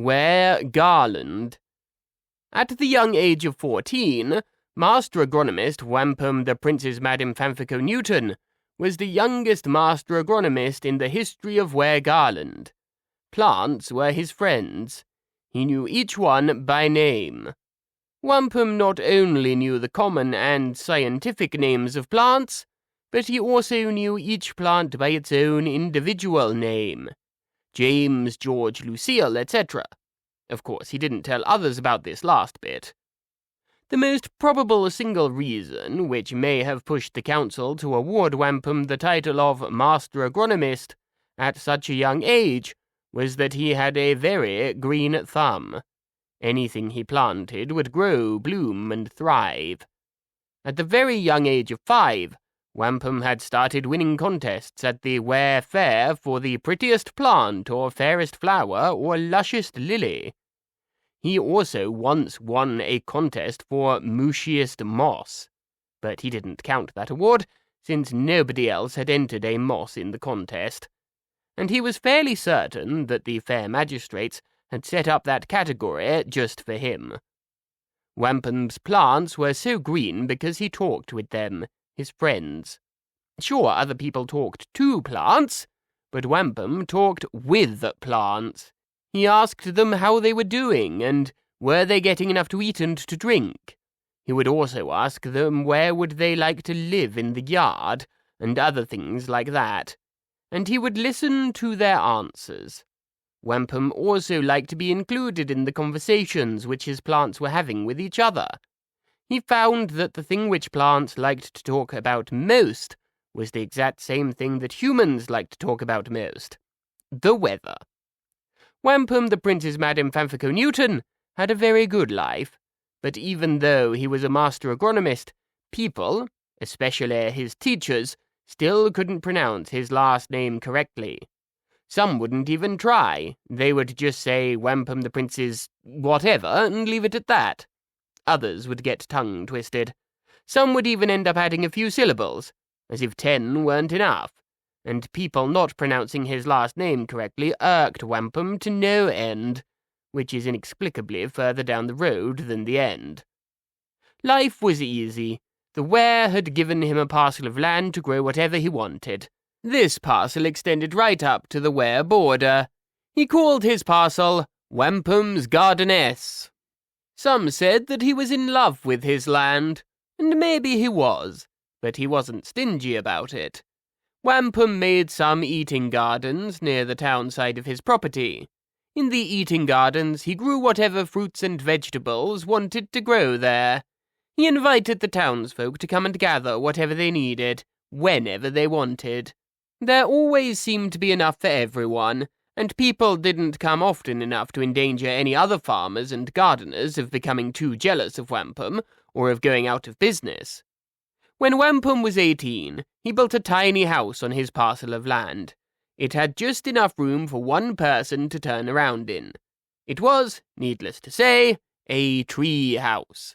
Ware Garland. At the young age of 14, Master Agronomist Wampum the Prince's Madam Fanfico Newton was the youngest Master Agronomist in the history of Ware Garland. Plants were his friends. He knew each one by name. Wampum not only knew the common and scientific names of plants, but he also knew each plant by its own individual name. James, George, Lucille, etc. Of course, he didn't tell others about this last bit. The most probable single reason which may have pushed the council to award Wampum the title of Master Agronomist at such a young age was that he had a very green thumb. Anything he planted would grow, bloom, and thrive. At the very young age of 5, Wampum had started winning contests at the Ware Fair for the prettiest plant or fairest flower or lushest lily. He also once won a contest for mushiest moss, but he didn't count that award, since nobody else had entered a moss in the contest, and he was fairly certain that the fair magistrates had set up that category just for him. Wampum's plants were so green because he talked with them, his friends. Sure, other people talked to plants, but Wampum talked with plants. He asked them how they were doing, and were they getting enough to eat and to drink. He would also ask them where would they like to live in the yard, and other things like that, and he would listen to their answers. Wampum also liked to be included in the conversations which his plants were having with each other. He found that the thing which plants liked to talk about most was the exact same thing that humans liked to talk about most: the weather. Wampum the Prince's Madam Fanfico Newton had a very good life, but even though he was a master agronomist, people, especially his teachers, still couldn't pronounce his last name correctly. Some wouldn't even try. They would just say Wampum the Prince's whatever and leave it at that. Others would get tongue-twisted. Some would even end up adding a few syllables, as if 10 weren't enough, and people not pronouncing his last name correctly irked Wampum to no end, which is inexplicably further down the road than the end. Life was easy. The Ware had given him a parcel of land to grow whatever he wanted. This parcel extended right up to the Ware border. He called his parcel Wampum's Gardeness. Some said that he was in love with his land, and maybe he was, but he wasn't stingy about it. Wampum made some eating gardens near the town side of his property. In the eating gardens he grew whatever fruits and vegetables wanted to grow there. He invited the townsfolk to come and gather whatever they needed, whenever they wanted. There always seemed to be enough for everyone, and people didn't come often enough to endanger any other farmers and gardeners of becoming too jealous of Wampum, or of going out of business. When Wampum was 18, he built a tiny house on his parcel of land. It had just enough room for one person to turn around in. It was, needless to say, a tree house.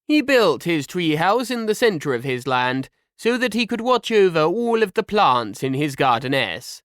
He built his tree house in the center of his land, so that he could watch over all of the plants in his gardeness.